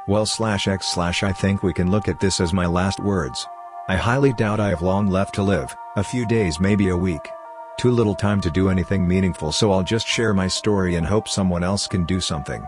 Well/x/ I think we can look at this as my last words. I highly doubt I have long left to live, a few days maybe a week. Too little time to do anything meaningful, so I'll just share my story and hope someone else can do something.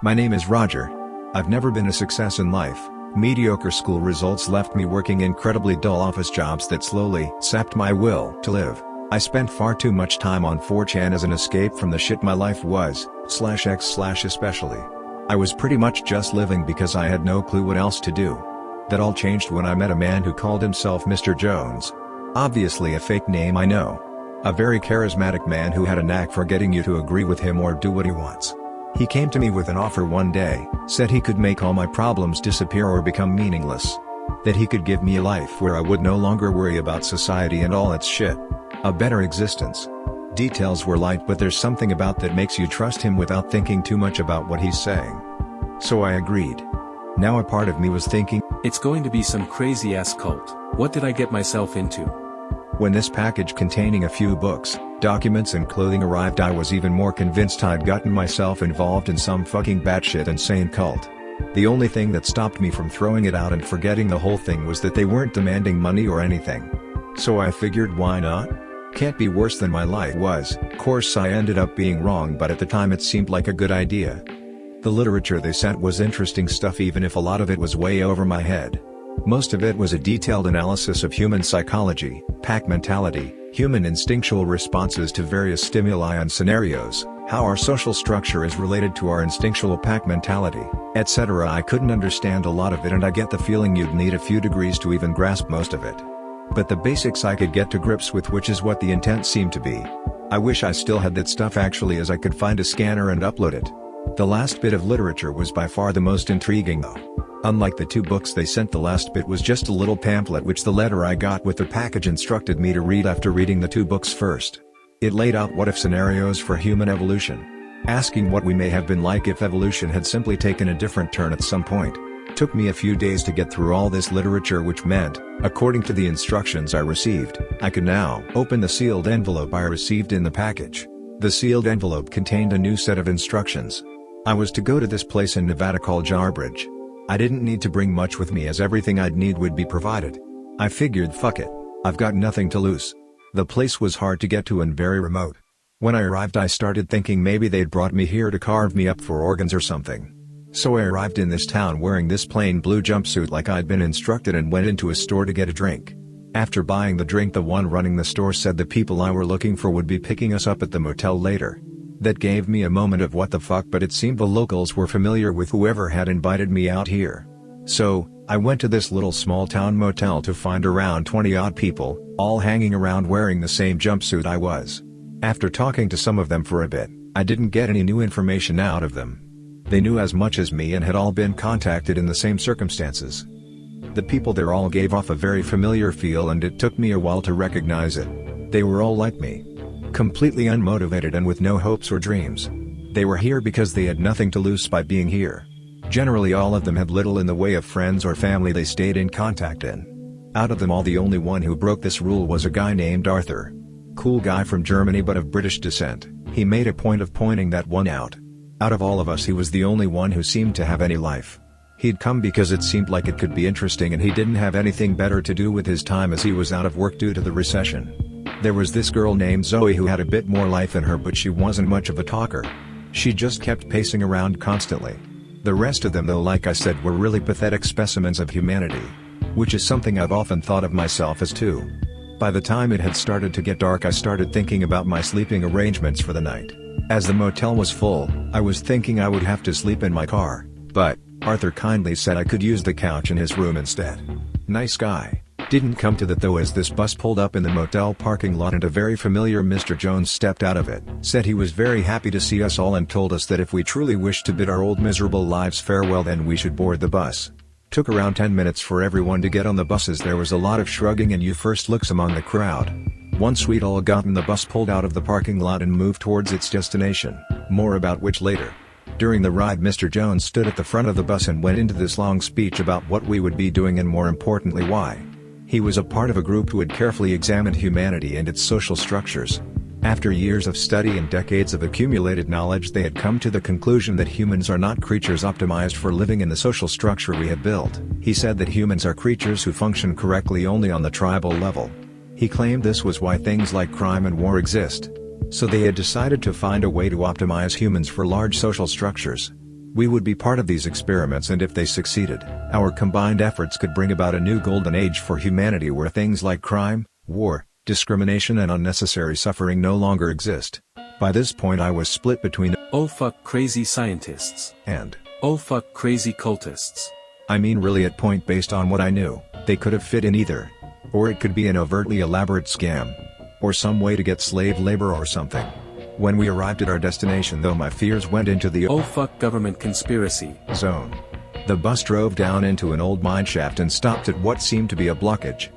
My name is Roger. I've never been a success in life. Mediocre school results left me working incredibly dull office jobs that slowly sapped my will to live. I spent far too much time on 4chan as an escape from the shit my life was, /x/ especially. I was pretty much just living because I had no clue what else to do. That all changed when I met a man who called himself Mr. Jones. Obviously a fake name, I know. A very charismatic man who had a knack for getting you to agree with him or do what he wants. He came to me with an offer one day, said he could make all my problems disappear or become meaningless. That he could give me a life where I would no longer worry about society and all its shit. A better existence. Details were light, but there's something about that makes you trust him without thinking too much about what he's saying. So I agreed. Now a part of me was thinking, it's going to be some crazy ass cult. What did I get myself into? When this package containing a few books, documents and clothing arrived, I was even more convinced I'd gotten myself involved in some fucking batshit insane cult. The only thing that stopped me from throwing it out and forgetting the whole thing was that they weren't demanding money or anything. So I figured, why not? Can't be worse than my life was. Course I ended up being wrong, but at the time it seemed like a good idea. The literature they sent was interesting stuff, even if a lot of it was way over my head. Most of it was a detailed analysis of human psychology, pack mentality, human instinctual responses to various stimuli and scenarios, how our social structure is related to our instinctual pack mentality, etc. I couldn't understand a lot of it, and I get the feeling you'd need a few degrees to even grasp most of it. But the basics I could get to grips with, which is what the intent seemed to be. I wish I still had that stuff actually, as I could find a scanner and upload it. The last bit of literature was by far the most intriguing though. Unlike the two books they sent, the last bit was just a little pamphlet which the letter I got with the package instructed me to read after reading the two books first. It laid out what-if scenarios for human evolution, asking what we may have been like if evolution had simply taken a different turn at some point. Took me a few days to get through all this literature, which meant, according to the instructions I received, I could now open the sealed envelope I received in the package. The sealed envelope contained a new set of instructions. I was to go to this place in Nevada called Jarbridge. I didn't need to bring much with me as everything I'd need would be provided. I figured, fuck it. I've got nothing to lose. The place was hard to get to and very remote. When I arrived I started thinking maybe they'd brought me here to carve me up for organs or something. So I arrived in this town wearing this plain blue jumpsuit like I'd been instructed and went into a store to get a drink. After buying the drink, the one running the store said the people I were looking for would be picking us up at the motel later. That gave me a moment of what the fuck, but it seemed the locals were familiar with whoever had invited me out here. So, I went to this little small town motel to find around 20 odd people, all hanging around wearing the same jumpsuit I was. After talking to some of them for a bit, I didn't get any new information out of them. They knew as much as me and had all been contacted in the same circumstances. The people there all gave off a very familiar feel, and it took me a while to recognize it. They were all like me. Completely unmotivated and with no hopes or dreams. They were here because they had nothing to lose by being here. Generally all of them had little in the way of friends or family they stayed in contact in. Out of them all, the only one who broke this rule was a guy named Arthur. Cool guy from Germany but of British descent. He made a point of pointing that one out. Out of all of us he was the only one who seemed to have any life. He'd come because it seemed like it could be interesting, and he didn't have anything better to do with his time as he was out of work due to the recession. There was this girl named Zoe who had a bit more life in her, but she wasn't much of a talker. She just kept pacing around constantly. The rest of them though, like I said, were really pathetic specimens of humanity. Which is something I've often thought of myself as too. By the time it had started to get dark I started thinking about my sleeping arrangements for the night. As the motel was full, I was thinking I would have to sleep in my car, but Arthur kindly said I could use the couch in his room instead. Nice guy. Didn't come to that though, as this bus pulled up in the motel parking lot and a very familiar Mr. Jones stepped out of it. Said he was very happy to see us all and told us that if we truly wished to bid our old miserable lives farewell then we should board the bus. Took around 10 minutes for everyone to get on the buses. There was a lot of shrugging and you first looks among the crowd. Once we'd all gotten, the bus pulled out of the parking lot and moved towards its destination, more about which later. During the ride Mr. Jones stood at the front of the bus and went into this long speech about what we would be doing and more importantly why. He was a part of a group who had carefully examined humanity and its social structures. After years of study and decades of accumulated knowledge, they had come to the conclusion that humans are not creatures optimized for living in the social structure we have built. He said that humans are creatures who function correctly only on the tribal level. He claimed this was why things like crime and war exist. So they had decided to find a way to optimize humans for large social structures. We would be part of these experiments, and if they succeeded, our combined efforts could bring about a new golden age for humanity where things like crime, war, discrimination and unnecessary suffering no longer exist. By this point I was split between "Oh fuck crazy scientists" and "Oh fuck crazy cultists." I mean really at point based on what I knew, they could have fit in either. Or it could be an overtly elaborate scam. Or some way to get slave labor or something. When we arrived at our destination though, my fears went into the "Oh fuck government conspiracy" zone. The bus drove down into an old mineshaft and stopped at what seemed to be a blockage.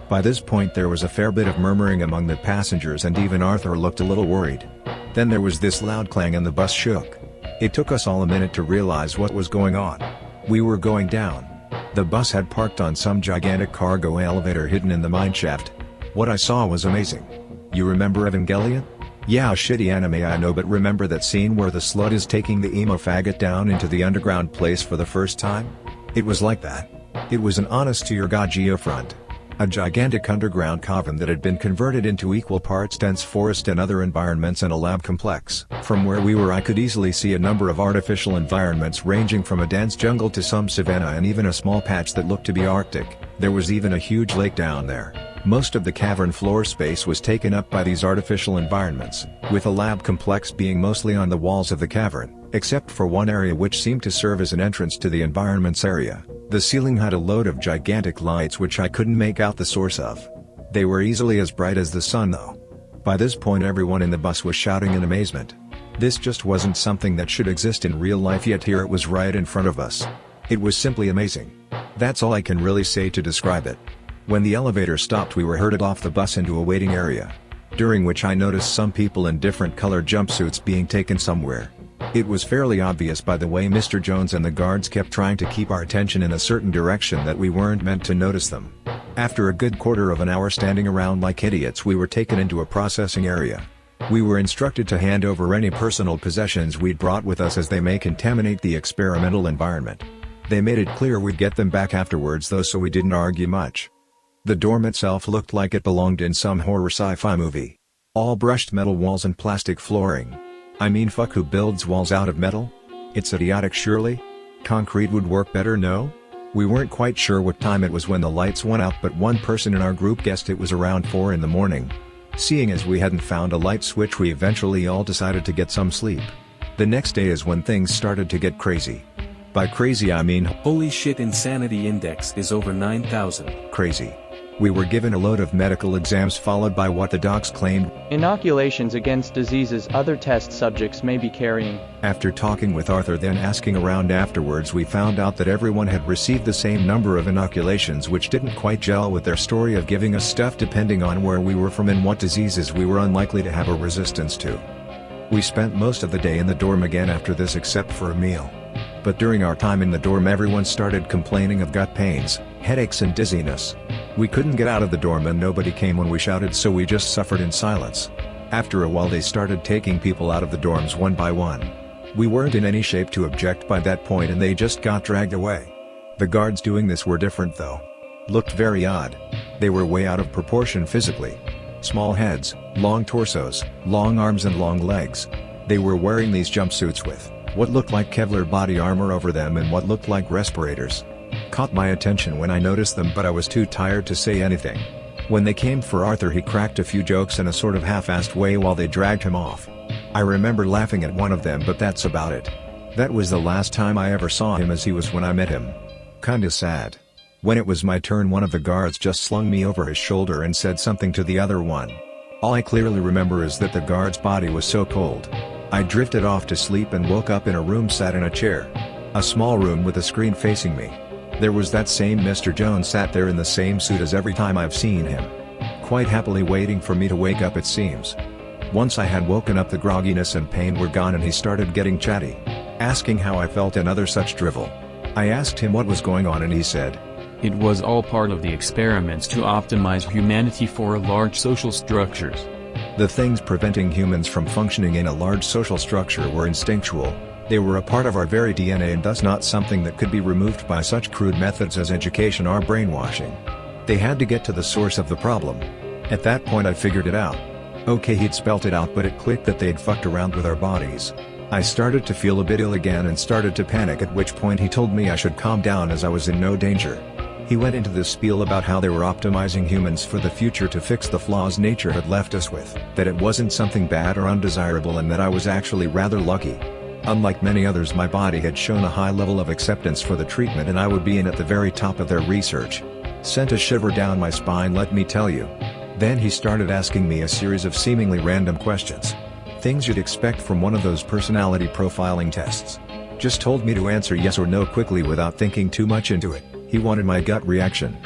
By this point there was a fair bit of murmuring among the passengers, and even Arthur looked a little worried. Then there was this loud clang and the bus shook. It took us all a minute to realize what was going on. We were going down. The bus had parked on some gigantic cargo elevator hidden in the mineshaft. What I saw was amazing. You remember Evangelion? Yeah, a shitty anime I know, but remember that scene where the slut is taking the emo faggot down into the underground place for the first time? It was like that. It was an honest-to-your-god geofront. A gigantic underground cavern that had been converted into equal parts dense forest and other environments and a lab complex. From where we were I could easily see a number of artificial environments ranging from a dense jungle to some savanna and even a small patch that looked to be Arctic. There was even a huge lake down there. Most of the cavern floor space was taken up by these artificial environments, with a lab complex being mostly on the walls of the cavern, except for one area which seemed to serve as an entrance to the environments area. The ceiling had a load of gigantic lights which I couldn't make out the source of. They were easily as bright as the sun though. By this point everyone in the bus was shouting in amazement. This just wasn't something that should exist in real life, yet here it was right in front of us. It was simply amazing. That's all I can really say to describe it. When the elevator stopped we were herded off the bus into a waiting area, during which I noticed some people in different colored jumpsuits being taken somewhere. It was fairly obvious by the way Mr. Jones and the guards kept trying to keep our attention in a certain direction that we weren't meant to notice them. After a good quarter of an hour standing around like idiots we were taken into a processing area. We were instructed to hand over any personal possessions we'd brought with us as they may contaminate the experimental environment. They made it clear we'd get them back afterwards though, so we didn't argue much. The dorm itself looked like it belonged in some horror sci-fi movie. All brushed metal walls and plastic flooring. I mean, fuck, who builds walls out of metal? It's idiotic surely? Concrete would work better, no? We weren't quite sure what time it was when the lights went out, but one person in our group guessed it was around 4 in the morning. Seeing as we hadn't found a light switch we eventually all decided to get some sleep. The next day is when things started to get crazy. By crazy I mean holy shit, insanity index is over 9,000. Crazy. We were given a load of medical exams followed by what the docs claimed inoculations against diseases other test subjects may be carrying. After talking with Arthur then asking around afterwards we found out that everyone had received the same number of inoculations, which didn't quite gel with their story of giving us stuff depending on where we were from and what diseases we were unlikely to have a resistance to. We spent most of the day in the dorm again after this except for a meal. But during our time in the dorm everyone started complaining of gut pains, headaches and dizziness. We couldn't get out of the dorm and nobody came when we shouted, so we just suffered in silence. After a while they started taking people out of the dorms one by one. We weren't in any shape to object by that point and they just got dragged away. The guards doing this were different though. Looked very odd. They were way out of proportion physically. Small heads, long torsos, long arms and long legs. They were wearing these jumpsuits with what looked like Kevlar body armor over them and what looked like respirators. Caught my attention when I noticed them, but I was too tired to say anything. When they came for Arthur he cracked a few jokes in a sort of half-assed way while they dragged him off. I remember laughing at one of them, but that's about it. That was the last time I ever saw him as he was when I met him. Kinda sad. When it was my turn one of the guards just slung me over his shoulder and said something to the other one. All I clearly remember is that the guard's body was so cold. I drifted off to sleep and woke up in a room, sat in a chair. A small room with a screen facing me. There was that same Mr. Jones sat there in the same suit as every time I've seen him. Quite happily waiting for me to wake up it seems. Once I had woken up the grogginess and pain were gone and he started getting chatty. Asking how I felt and other such drivel. I asked him what was going on and he said, "It was all part of the experiments to optimize humanity for large social structures. The things preventing humans from functioning in a large social structure were instinctual. They were a part of our very DNA and thus not something that could be removed by such crude methods as education or brainwashing. They had to get to the source of the problem. At that point I figured it out. Okay, he'd spelt it out, but it clicked that they'd fucked around with our bodies. I started to feel a bit ill again and started to panic, at which point he told me I should calm down as I was in no danger. He went into this spiel about how they were optimizing humans for the future to fix the flaws nature had left us with, that it wasn't something bad or undesirable, and that I was actually rather lucky. Unlike many others, my body had shown a high level of acceptance for the treatment and I would be in at the very top of their research. Sent a shiver down my spine, let me tell you. Then he started asking me a series of seemingly random questions. Things you'd expect from one of those personality profiling tests. Just told me to answer yes or no quickly without thinking too much into it. He wanted my gut reaction.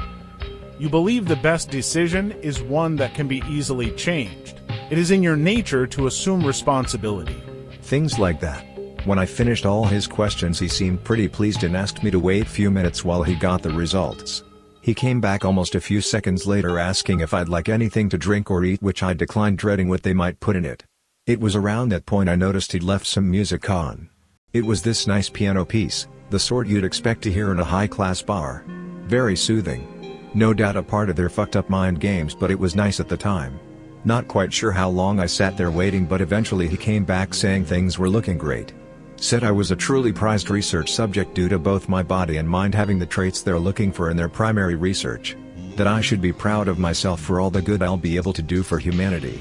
You believe the best decision is one that can be easily changed. It is in your nature to assume responsibility. Things like that. When I finished all his questions, he seemed pretty pleased and asked me to wait few minutes while he got the results. He came back almost a few seconds later asking if I'd like anything to drink or eat, which I declined, dreading what they might put in it. It was around that point I noticed he'd left some music on. It was this nice piano piece, the sort you'd expect to hear in a high-class bar. Very soothing. No doubt a part of their fucked up mind games, but it was nice at the time. Not quite sure how long I sat there waiting, but eventually he came back saying things were looking great. Said I was a truly prized research subject due to both my body and mind having the traits they're looking for in their primary research. That I should be proud of myself for all the good I'll be able to do for humanity.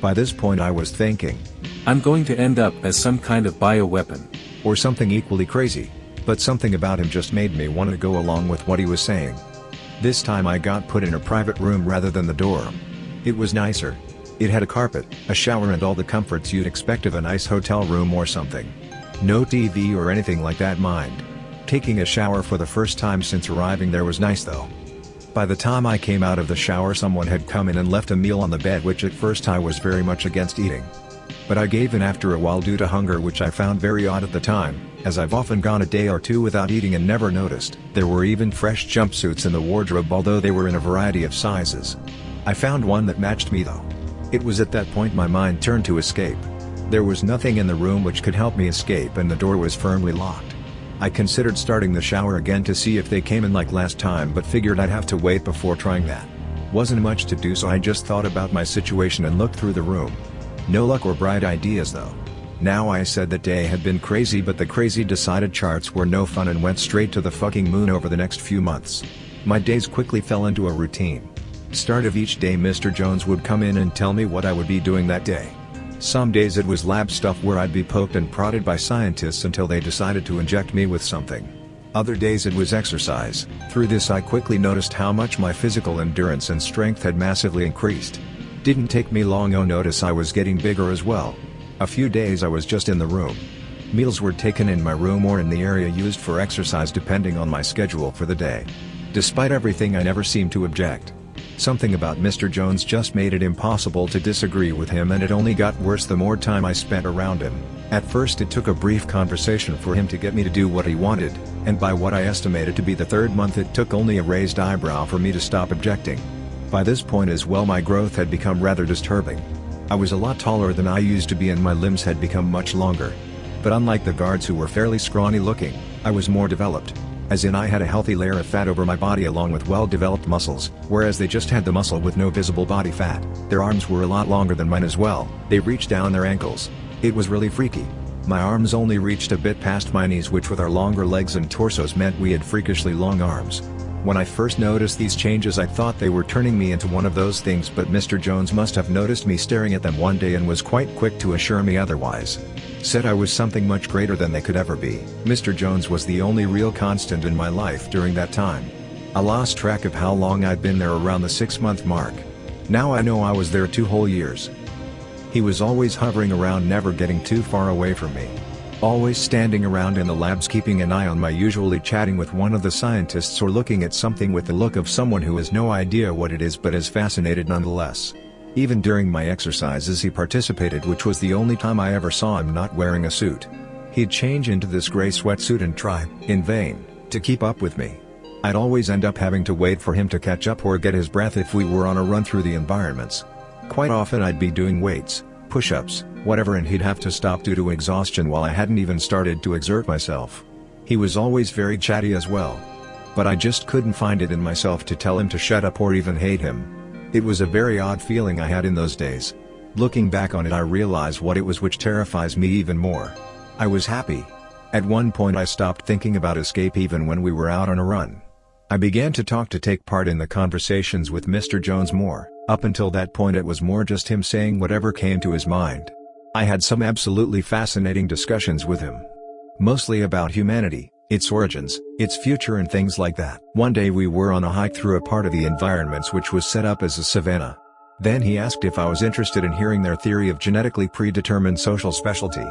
By this point I was thinking, I'm going to end up as some kind of bioweapon. Or something equally crazy. But something about him just made me want to go along with what he was saying. This time I got put in a private room rather than the dorm. It was nicer. It had a carpet, a shower and all the comforts you'd expect of a nice hotel room or something. No TV or anything like that, mind. Taking a shower for the first time since arriving there was nice though. By the time I came out of the shower, someone had come in and left a meal on the bed, which at first I was very much against eating. But I gave in after a while due to hunger, which I found very odd at the time, as I've often gone a day or two without eating and never noticed. There were even fresh jumpsuits in the wardrobe, although they were in a variety of sizes. I found one that matched me though. It was at that point my mind turned to escape. There was nothing in the room which could help me escape and the door was firmly locked. I considered starting the shower again to see if they came in like last time, but figured I'd have to wait before trying that. Wasn't much to do, so I just thought about my situation and looked through the room. No luck or bright ideas though. Now I said that day had been crazy, but the crazy decided charts were no fun and went straight to the fucking moon over the next few months. My days quickly fell into a routine. Start of each day Mr. Jones would come in and tell me what I would be doing that day. Some days it was lab stuff where I'd be poked and prodded by scientists until they decided to inject me with something. Other days it was exercise. Through this I quickly noticed how much my physical endurance and strength had massively increased. Didn't take me long to notice I was getting bigger as well. A few days I was just in the room. Meals were taken in my room or in the area used for exercise depending on my schedule for the day. Despite everything I never seemed to object. Something about Mr. Jones just made it impossible to disagree with him, and it only got worse the more time I spent around him. At first it took a brief conversation for him to get me to do what he wanted, and by what I estimated to be the third month it took only a raised eyebrow for me to stop objecting. By this point as well my growth had become rather disturbing. I was a lot taller than I used to be and my limbs had become much longer. But unlike the guards who were fairly scrawny looking, I was more developed. As in I had a healthy layer of fat over my body along with well-developed muscles, whereas they just had the muscle with no visible body fat. Their arms were a lot longer than mine as well, they reached down their ankles. It was really freaky. My arms only reached a bit past my knees, which with our longer legs and torsos meant we had freakishly long arms. When I first noticed these changes I thought they were turning me into one of those things, but Mr. Jones must have noticed me staring at them one day and was quite quick to assure me otherwise. Said I was something much greater than they could ever be. Mr. Jones was the only real constant in my life during that time. I lost track of how long I'd been there, around the 6-month mark. Now I know I was there 2 whole years. He was always hovering around, never getting too far away from me. Always standing around in the labs, keeping an eye on my, usually chatting with one of the scientists or looking at something with the look of someone who has no idea what it is but is fascinated nonetheless. Even during my exercises he participated, which was the only time I ever saw him not wearing a suit. He'd change into this gray sweatsuit and try, in vain, to keep up with me. I'd always end up having to wait for him to catch up or get his breath if we were on a run through the environments. Quite often I'd be doing weights, push-ups, whatever, and he'd have to stop due to exhaustion while I hadn't even started to exert myself. He was always very chatty as well. But I just couldn't find it in myself to tell him to shut up or even hate him. It was a very odd feeling I had in those days. Looking back on it, I realize what it was which terrifies me even more. I was happy. At one point I stopped thinking about escape even when we were out on a run. I began to take part in the conversations with Mr. Jones more. Up until that point it was more just him saying whatever came to his mind. I had some absolutely fascinating discussions with him. Mostly about humanity, its origins, its future and things like that. One day we were on a hike through a part of the environments which was set up as a savanna. Then he asked if I was interested in hearing their theory of genetically predetermined social specialty.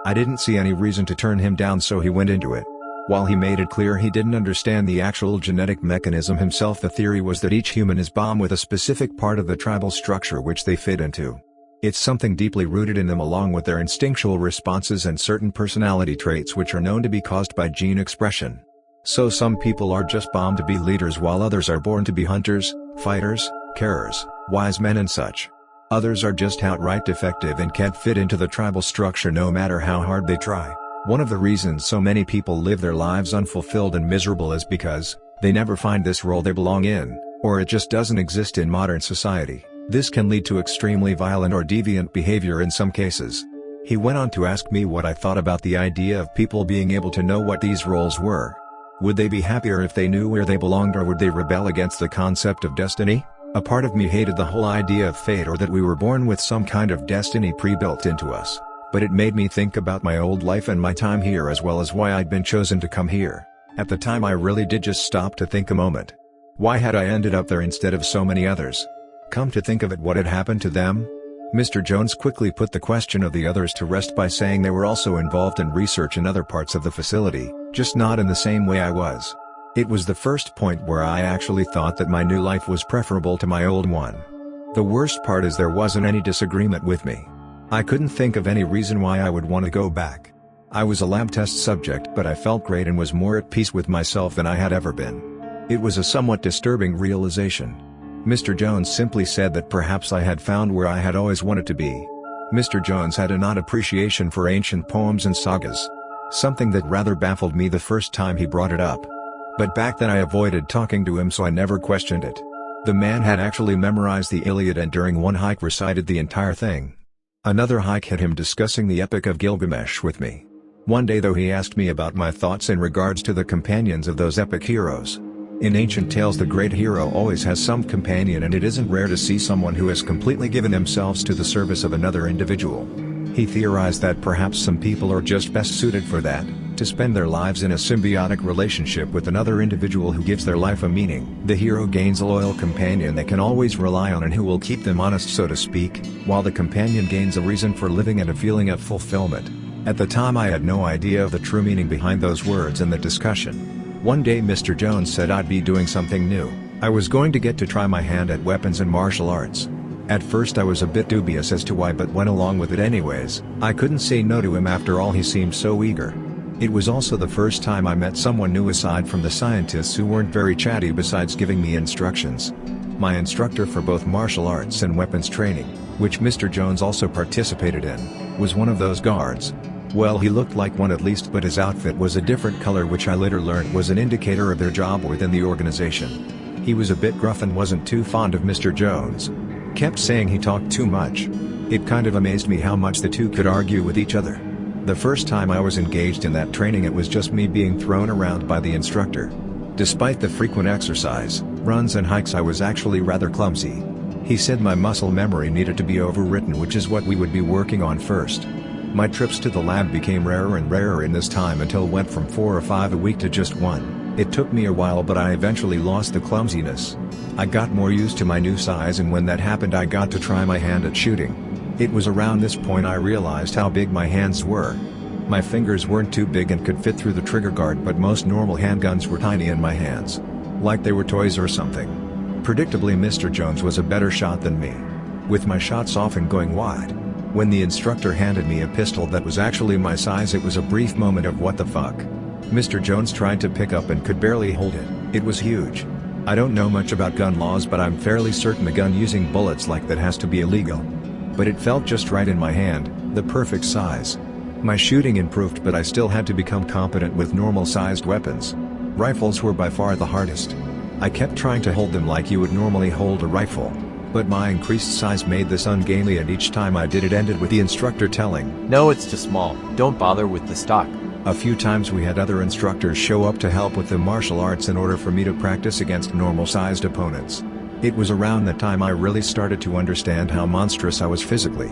I didn't see any reason to turn him down, so he went into it. While he made it clear he didn't understand the actual genetic mechanism himself, the theory was that each human is born with a specific part of the tribal structure which they fit into. It's something deeply rooted in them, along with their instinctual responses and certain personality traits which are known to be caused by gene expression. So some people are just born to be leaders, while others are born to be hunters, fighters, carers, wise men and such. Others are just outright defective and can't fit into the tribal structure no matter how hard they try. One of the reasons so many people live their lives unfulfilled and miserable is because they never find this role they belong in, or it just doesn't exist in modern society. This can lead to extremely violent or deviant behavior in some cases. He went on to ask me what I thought about the idea of people being able to know what these roles were. Would they be happier if they knew where they belonged, or would they rebel against the concept of destiny? A part of me hated the whole idea of fate, or that we were born with some kind of destiny pre-built into us. But it made me think about my old life and my time here, as well as why I'd been chosen to come here. At the time I really did just stop to think a moment. Why had I ended up there instead of so many others? Come to think of it, what had happened to them? Mr. Jones quickly put the question of the others to rest by saying they were also involved in research in other parts of the facility, just not in the same way I was. It was the first point where I actually thought that my new life was preferable to my old one. The worst part is there wasn't any disagreement with me. I couldn't think of any reason why I would want to go back. I was a lab test subject, but I felt great and was more at peace with myself than I had ever been. It was a somewhat disturbing realization. Mr. Jones simply said that perhaps I had found where I had always wanted to be. Mr. Jones had an odd appreciation for ancient poems and sagas. Something that rather baffled me the first time he brought it up. But back then I avoided talking to him, so I never questioned it. The man had actually memorized the Iliad and during one hike recited the entire thing. Another hike had him discussing the Epic of Gilgamesh with me. One day though he asked me about my thoughts in regards to the companions of those epic heroes. In ancient tales the great hero always has some companion, and it isn't rare to see someone who has completely given themselves to the service of another individual. He theorized that perhaps some people are just best suited for that, to spend their lives in a symbiotic relationship with another individual who gives their life a meaning. The hero gains a loyal companion they can always rely on and who will keep them honest, so to speak, while the companion gains a reason for living and a feeling of fulfillment. At the time I had no idea of the true meaning behind those words in the discussion. One day Mr. Jones said I'd be doing something new. I was going to get to try my hand at weapons and martial arts. At first I was a bit dubious as to why, but went along with it anyways. I couldn't say no to him, after all he seemed so eager. It was also the first time I met someone new aside from the scientists, who weren't very chatty besides giving me instructions. My instructor for both martial arts and weapons training, which Mr. Jones also participated in, was one of those guards. Well, he looked like one at least, but his outfit was a different color, which I later learned was an indicator of their job within the organization. He was a bit gruff and wasn't too fond of Mr. Jones. Kept saying he talked too much. It kind of amazed me how much the two could argue with each other. The first time I was engaged in that training it was just me being thrown around by the instructor. Despite the frequent exercise, runs and hikes, I was actually rather clumsy. He said my muscle memory needed to be overwritten, which is what we would be working on first. My trips to the lab became rarer and rarer in this time until went from 4 or 5 a week to just 1. It took me a while, but I eventually lost the clumsiness. I got more used to my new size, and when that happened I got to try my hand at shooting. It was around this point I realized how big my hands were. My fingers weren't too big and could fit through the trigger guard, but most normal handguns were tiny in my hands. Like they were toys or something. Predictably Mr. Jones was a better shot than me, with my shots often going wide. When the instructor handed me a pistol that was actually my size, it was a brief moment of what the fuck. Mr. Jones tried to pick up and could barely hold it. It was huge. I don't know much about gun laws, but I'm fairly certain a gun using bullets like that has to be illegal. But it felt just right in my hand, the perfect size. My shooting improved, but I still had to become competent with normal-sized weapons. Rifles were by far the hardest. I kept trying to hold them like you would normally hold a rifle. But my increased size made this ungainly, and each time I did it ended with the instructor telling, "No, it's too small, don't bother with the stock." A few times we had other instructors show up to help with the martial arts in order for me to practice against normal-sized opponents. It was around that time I really started to understand how monstrous I was physically.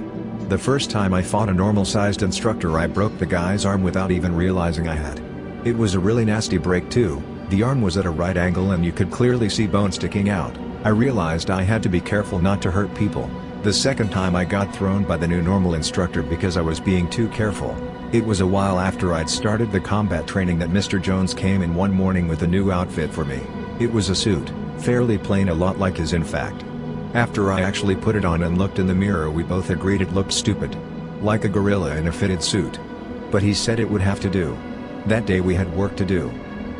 The first time I fought a normal-sized instructor, I broke the guy's arm without even realizing I had. It was a really nasty break too. The arm was at a right angle and you could clearly see bone sticking out. I realized I had to be careful not to hurt people. The second time I got thrown by the new normal instructor because I was being too careful. It was a while after I'd started the combat training that Mr. Jones came in one morning with a new outfit for me. It was a suit, fairly plain, a lot like his in fact. After I actually put it on and looked in the mirror, we both agreed it looked stupid. Like a gorilla in a fitted suit. But he said it would have to do. That day we had work to do.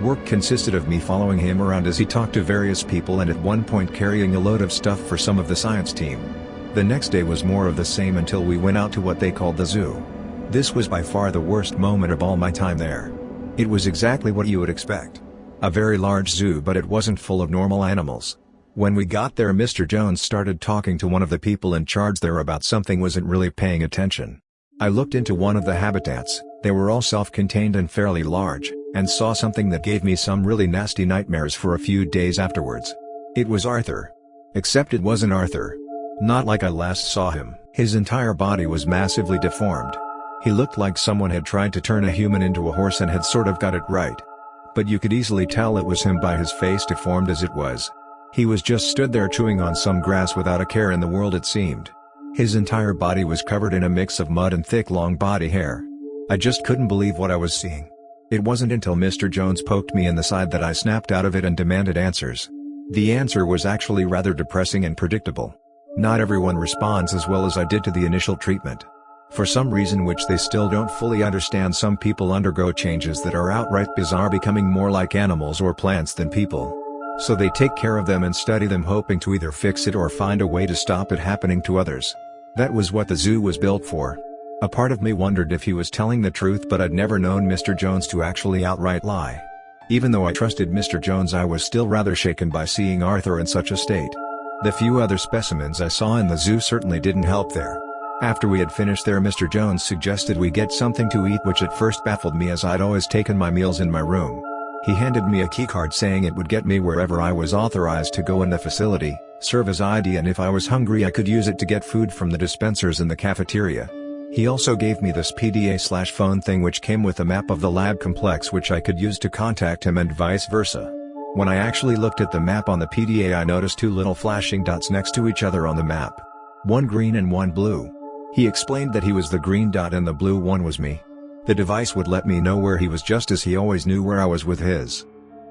Work consisted of me following him around as he talked to various people and at one point carrying a load of stuff for some of the science team. The next day was more of the same until we went out to what they called the zoo. This was by far the worst moment of all my time there. It was exactly what you would expect. A very large zoo, but it wasn't full of normal animals. When we got there, Mr. Jones started talking to one of the people in charge there about something, wasn't really paying attention. I looked into one of the habitats, they were all self-contained and fairly large, and saw something that gave me some really nasty nightmares for a few days afterwards. It was Arthur. Except it wasn't Arthur. Not like I last saw him. His entire body was massively deformed. He looked like someone had tried to turn a human into a horse and had sort of got it right. But you could easily tell it was him by his face, deformed as it was. He was just stood there chewing on some grass without a care in the world, it seemed. His entire body was covered in a mix of mud and thick long body hair. I just couldn't believe what I was seeing. It wasn't until Mr. Jones poked me in the side that I snapped out of it and demanded answers. The answer was actually rather depressing and predictable. Not everyone responds as well as I did to the initial treatment. For some reason which they still don't fully understand, some people undergo changes that are outright bizarre, becoming more like animals or plants than people. So they take care of them and study them, hoping to either fix it or find a way to stop it happening to others. That was what the zoo was built for. A part of me wondered if he was telling the truth, but I'd never known Mr. Jones to actually outright lie. Even though I trusted Mr. Jones, I was still rather shaken by seeing Arthur in such a state. The few other specimens I saw in the zoo certainly didn't help there. After we had finished there, Mr. Jones suggested we get something to eat, which at first baffled me as I'd always taken my meals in my room. He handed me a keycard saying it would get me wherever I was authorized to go in the facility, serve as ID, and if I was hungry I could use it to get food from the dispensers in the cafeteria. He also gave me this PDA/phone thing which came with a map of the lab complex which I could use to contact him and vice versa. When I actually looked at the map on the PDA, I noticed two little flashing dots next to each other on the map. One green and one blue. He explained that he was the green dot and the blue one was me. The device would let me know where he was just as he always knew where I was with his.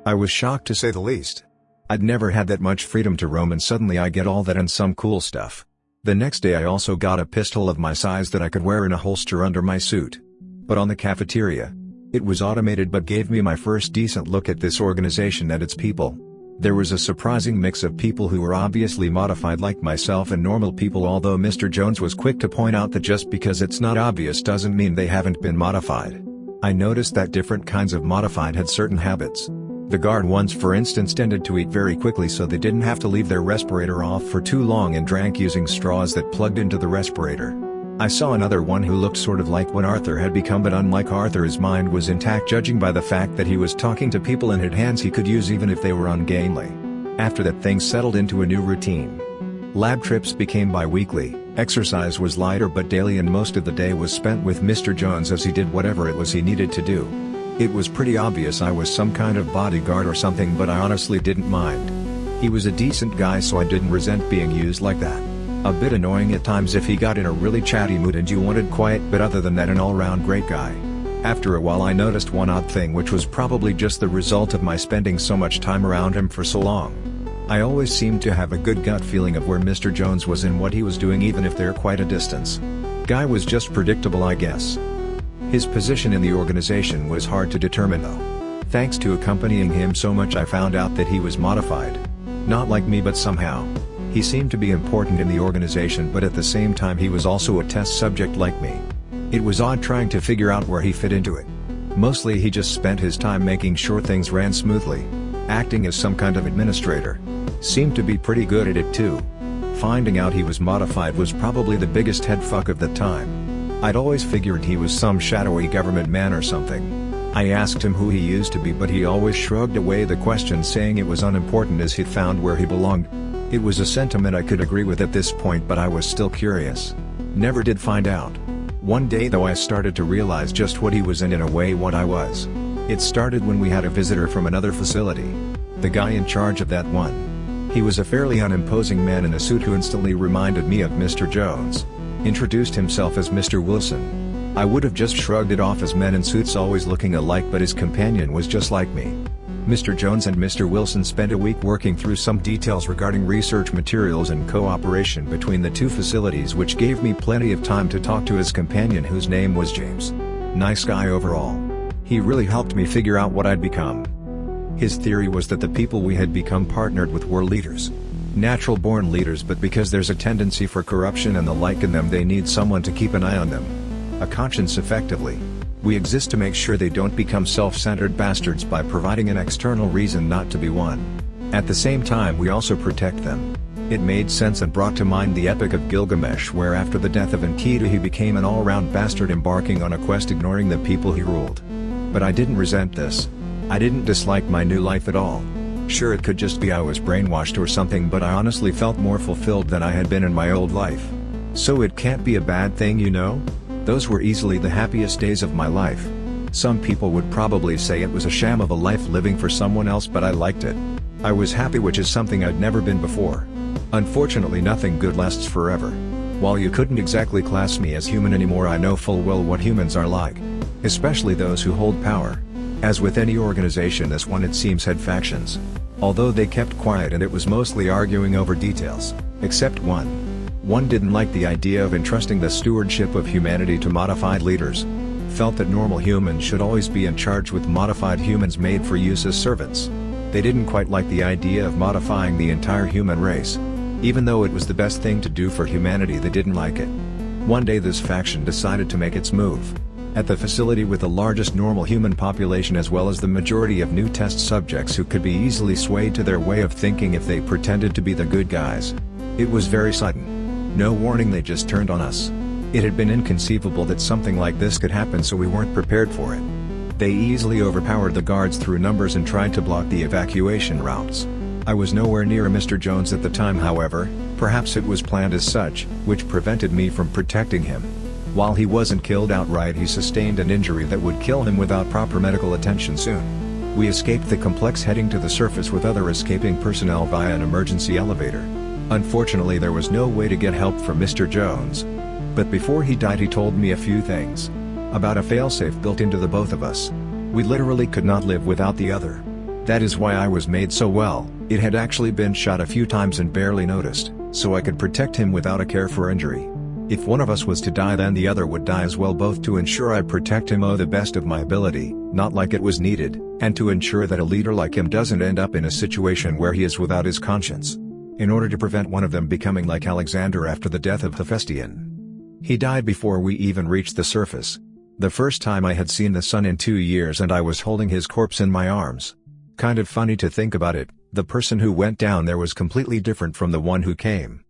I was shocked to say the least. I'd never had that much freedom to roam, and suddenly I get all that and some cool stuff. The next day I also got a pistol of my size that I could wear in a holster under my suit. But on the cafeteria. It was automated but gave me my first decent look at this organization and its people. There was a surprising mix of people who were obviously modified like myself and normal people, although Mr. Jones was quick to point out that just because it's not obvious doesn't mean they haven't been modified. I noticed that different kinds of modified had certain habits. The guard ones, for instance, tended to eat very quickly so they didn't have to leave their respirator off for too long and drank using straws that plugged into the respirator. I saw another one who looked sort of like what Arthur had become, but unlike Arthur his mind was intact, judging by the fact that he was talking to people and had hands he could use even if they were ungainly. After that, things settled into a new routine. Lab trips became bi-weekly, exercise was lighter but daily, and most of the day was spent with Mr. Jones as he did whatever it was he needed to do. It was pretty obvious I was some kind of bodyguard or something, but I honestly didn't mind. He was a decent guy, so I didn't resent being used like that. A bit annoying at times if he got in a really chatty mood and you wanted quiet, but other than that an all-round great guy. After a while I noticed one odd thing, which was probably just the result of my spending so much time around him for so long. I always seemed to have a good gut feeling of where Mr. Jones was and what he was doing, even if they're quite a distance. Guy was just predictable, I guess. His position in the organization was hard to determine though. Thanks to accompanying him so much, I found out that he was modified. Not like me, but somehow. He seemed to be important in the organization, but at the same time he was also a test subject like me. It was odd trying to figure out where he fit into it. Mostly he just spent his time making sure things ran smoothly. Acting as some kind of administrator. Seemed to be pretty good at it too. Finding out he was modified was probably the biggest headfuck of the time. I'd always figured he was some shadowy government man or something. I asked him who he used to be, but he always shrugged away the question, saying it was unimportant as he'd found where he belonged. It was a sentiment I could agree with at this point, but I was still curious. Never did find out. One day though I started to realize just what he was and in a way what I was. It started when we had a visitor from another facility. The guy in charge of that one. He was a fairly unimposing man in a suit who instantly reminded me of Mr. Jones. Introduced himself as Mr. Wilson. I would have just shrugged it off as men in suits always looking alike, but his companion was just like me. Mr. Jones and Mr. Wilson spent a week working through some details regarding research materials and cooperation between the two facilities, which gave me plenty of time to talk to his companion, whose name was James. Nice guy overall. He really helped me figure out what I'd become. His theory was that the people we had become partnered with were leaders. Natural-born leaders, but because there's a tendency for corruption and the like in them, they need someone to keep an eye on them. A conscience, effectively. We exist to make sure they don't become self-centered bastards by providing an external reason not to be one. At the same time we also protect them. It made sense and brought to mind the Epic of Gilgamesh, where after the death of Enkidu he became an all-round bastard, embarking on a quest ignoring the people he ruled. But I didn't resent this. I didn't dislike my new life at all. Sure, it could just be I was brainwashed or something, but I honestly felt more fulfilled than I had been in my old life. So it can't be a bad thing, you know? Those were easily the happiest days of my life. Some people would probably say it was a sham of a life living for someone else, but I liked it. I was happy, which is something I'd never been before. Unfortunately, nothing good lasts forever. While you couldn't exactly class me as human anymore, I know full well what humans are like. Especially those who hold power. As with any organization, this one it seems had factions. Although they kept quiet and it was mostly arguing over details. Except one. One didn't like the idea of entrusting the stewardship of humanity to modified leaders. Felt that normal humans should always be in charge, with modified humans made for use as servants. They didn't quite like the idea of modifying the entire human race. Even though it was the best thing to do for humanity, they didn't like it. One day this faction decided to make its move. At the facility with the largest normal human population, as well as the majority of new test subjects who could be easily swayed to their way of thinking if they pretended to be the good guys. It was very sudden. No warning, they just turned on us. It had been inconceivable that something like this could happen, so we weren't prepared for it. They easily overpowered the guards through numbers and tried to block the evacuation routes. I was nowhere near Mr. Jones at the time, however. Perhaps it was planned as such, which prevented me from protecting him. While he wasn't killed outright, he sustained an injury that would kill him without proper medical attention soon. We escaped the complex, heading to the surface with other escaping personnel via an emergency elevator. Unfortunately, there was no way to get help from Mr. Jones. But before he died, he told me a few things. About a failsafe built into the both of us. We literally could not live without the other. That is why I was made so well. It had actually been shot a few times and barely noticed, so I could protect him without a care for injury. If one of us was to die, then the other would die as well, both to ensure I protect him to the best of my ability, not like it was needed, and to ensure that a leader like him doesn't end up in a situation where he is without his conscience. In order to prevent one of them becoming like Alexander after the death of Hephaestion. He died before we even reached the surface. The first time I had seen the sun in 2 years, and I was holding his corpse in my arms. Kind of funny to think about it, the person who went down there was completely different from the one who came.